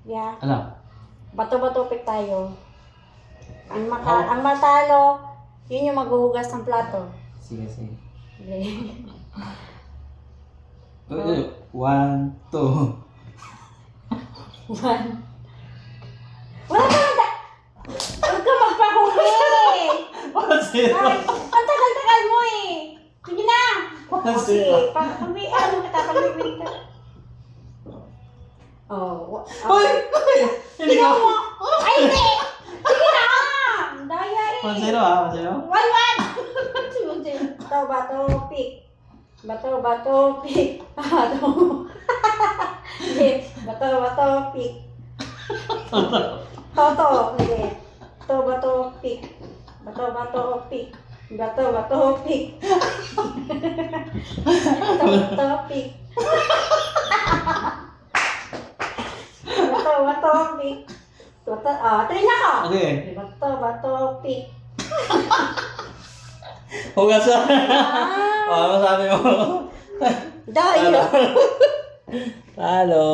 Yeah. Ano? Bato-bato pick tayo. Ang matalo, yun yung maghuhugas ng plato. Sige, sige. Okay. 1, 2. One. Wala ka na! Huwag ka magpahuli! Ay, ang tagal-tagal mo eh! Sige na! Okay, ano kita, pagbibinta. Oh, Hoy! Hindi ka! mo! Ay, hindi! Sige na! Daya eh! 1-0 ah, 1-0. 1-1! Bato, pick. Bato, pick. Bato, pick. Toto, hindi. Bato, pick. Bato, pick. Bato, pick. Bato, pick. Bato, pick. Try na ka. Okay. Bato, pick. Hugas na. Ano sabi mo? Dahil. Talo.